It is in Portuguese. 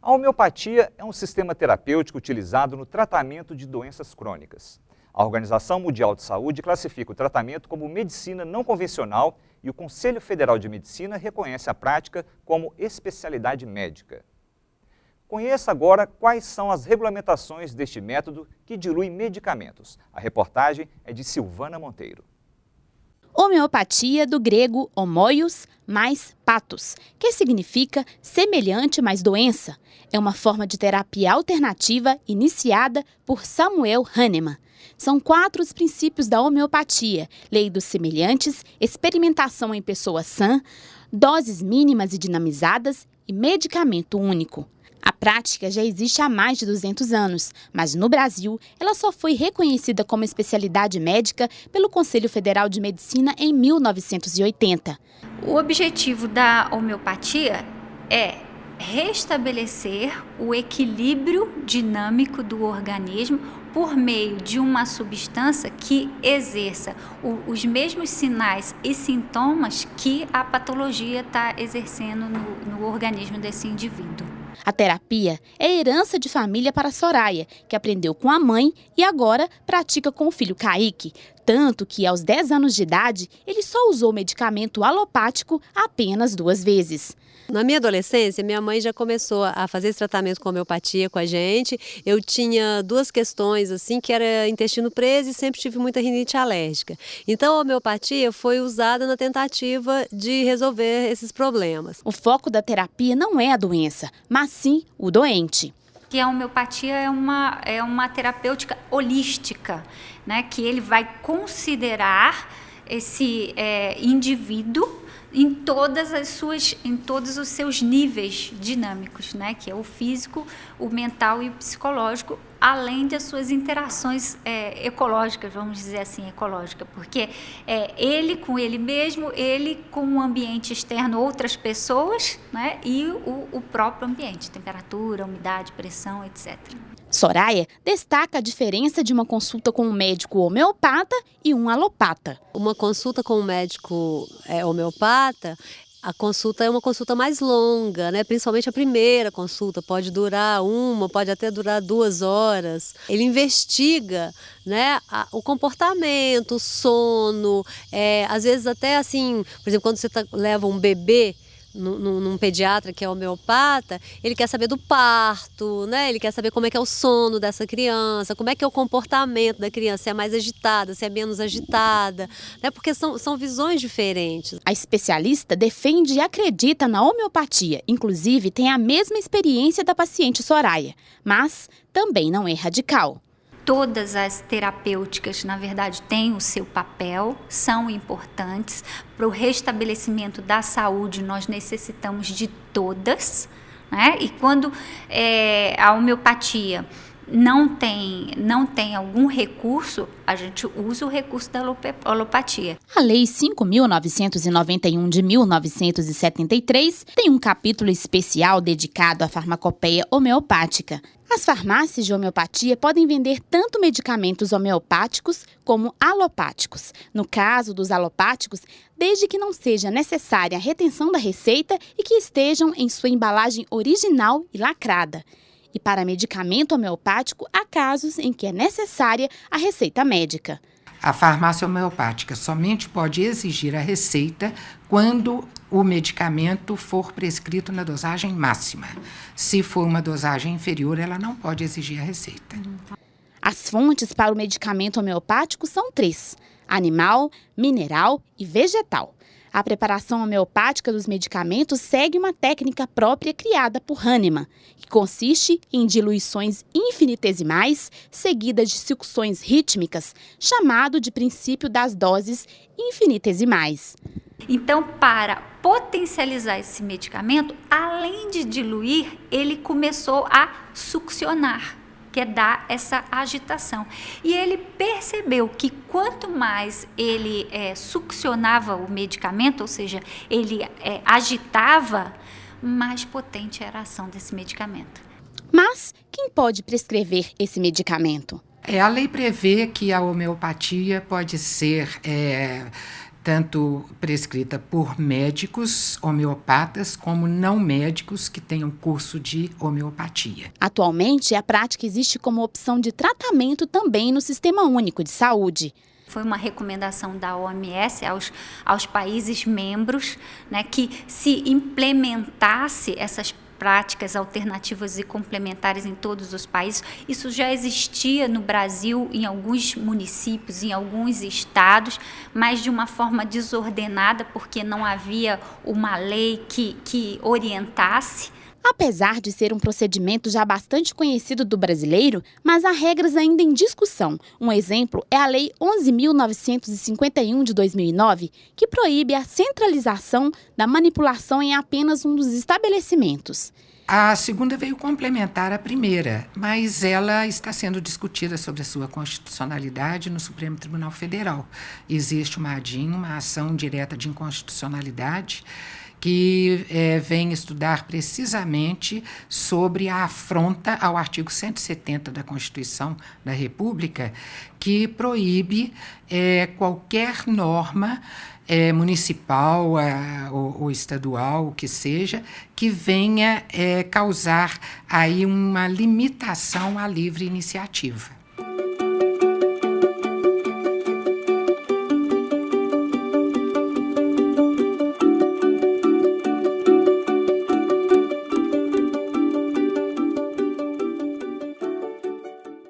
A homeopatia é um sistema terapêutico utilizado no tratamento de doenças crônicas. A Organização Mundial de Saúde classifica o tratamento como medicina não convencional e o Conselho Federal de Medicina reconhece a prática como especialidade médica. Conheça agora quais são as regulamentações deste método que dilui medicamentos. A reportagem é de Silvana Monteiro. Homeopatia, do grego homoios mais patos, que significa semelhante mais doença. É uma forma de terapia alternativa iniciada por Samuel Hahnemann. São 4 os princípios da homeopatia: lei dos semelhantes, experimentação em pessoa sã, doses mínimas e dinamizadas e medicamento único. A prática já existe há mais de 200 anos, mas no Brasil ela só foi reconhecida como especialidade médica pelo Conselho Federal de Medicina em 1980. O objetivo da homeopatia é restabelecer o equilíbrio dinâmico do organismo por meio de uma substância que exerça os mesmos sinais e sintomas que a patologia está exercendo no organismo desse indivíduo. A terapia é herança de família para Soraya, que aprendeu com a mãe e agora pratica com o filho Kaique. Tanto que, aos 10 anos de idade, ele só usou medicamento alopático apenas 2 vezes. Na minha adolescência, minha mãe já começou a fazer esse tratamento com homeopatia com a gente. Eu tinha 2 questões, assim, que era intestino preso e sempre tive muita rinite alérgica. Então, a homeopatia foi usada na tentativa de resolver esses problemas. O foco da terapia não é a doença, mas sim o doente. Que a homeopatia é uma terapêutica holística, né? Que ele vai considerar esse indivíduo em todos os seus níveis dinâmicos, né? Que é o físico, o mental e o psicológico, além das suas interações ecológicas, vamos dizer assim, ecológica, porque ele com ele mesmo, ele com o ambiente externo, outras pessoas, né? E o próprio ambiente, temperatura, umidade, pressão, etc. Soraya destaca a diferença de uma consulta com um médico homeopata e um alopata. Uma consulta com um médico homeopata, a consulta é uma consulta mais longa, né? Principalmente a primeira consulta, pode durar pode até durar 2 horas. Ele investiga, né, o comportamento, o sono, às vezes até assim, por exemplo, quando você leva um bebê num pediatra que é homeopata, ele quer saber do parto, né? Ele quer saber como é que é o sono dessa criança, como é que é o comportamento da criança, se é mais agitada, se é menos agitada, né? Porque são visões diferentes. A especialista defende e acredita na homeopatia, inclusive tem a mesma experiência da paciente Soraya, mas também não é radical. Todas as terapêuticas, na verdade, têm o seu papel, são importantes. Para o restabelecimento da saúde, nós necessitamos de todas, né? E quando a homeopatia não tem algum recurso, a gente usa o recurso da alopatia. A Lei 5.991 de 1973 tem um capítulo especial dedicado à farmacopeia homeopática. As farmácias de homeopatia podem vender tanto medicamentos homeopáticos como alopáticos. No caso dos alopáticos, desde que não seja necessária a retenção da receita e que estejam em sua embalagem original e lacrada. E para medicamento homeopático, há casos em que é necessária a receita médica. A farmácia homeopática somente pode exigir a receita quando o medicamento for prescrito na dosagem máxima. Se for uma dosagem inferior, ela não pode exigir a receita. As fontes para o medicamento homeopático são 3: animal, mineral e vegetal. A preparação homeopática dos medicamentos segue uma técnica própria criada por Hahnemann, que consiste em diluições infinitesimais seguidas de sucções rítmicas, chamado de princípio das doses infinitesimais. Então, para potencializar esse medicamento, além de diluir, ele começou a succionar, que é dar essa agitação. E ele percebeu que quanto mais ele succionava o medicamento, ou seja, ele agitava, mais potente era a ação desse medicamento. Mas quem pode prescrever esse medicamento? A lei prevê que a homeopatia pode ser tanto prescrita por médicos homeopatas como não médicos que tenham curso de homeopatia. Atualmente, a prática existe como opção de tratamento também no Sistema Único de Saúde. Foi uma recomendação da OMS aos países membros, né, que se implementasse essas práticas alternativas e complementares em todos os países. Isso já existia no Brasil, em alguns municípios, em alguns estados, mas de uma forma desordenada, porque não havia uma lei que orientasse. Apesar de ser um procedimento já bastante conhecido do brasileiro, mas há regras ainda em discussão. Um exemplo é a Lei 11.951 de 2009, que proíbe a centralização da manipulação em apenas um dos estabelecimentos. A segunda veio complementar a primeira, mas ela está sendo discutida sobre a sua constitucionalidade no Supremo Tribunal Federal. Existe uma ADIM, uma ação direta de inconstitucionalidade, que vem estudar precisamente sobre a afronta ao artigo 170 da Constituição da República, que proíbe qualquer norma municipal ou estadual, o que seja, que venha causar aí uma limitação à livre iniciativa.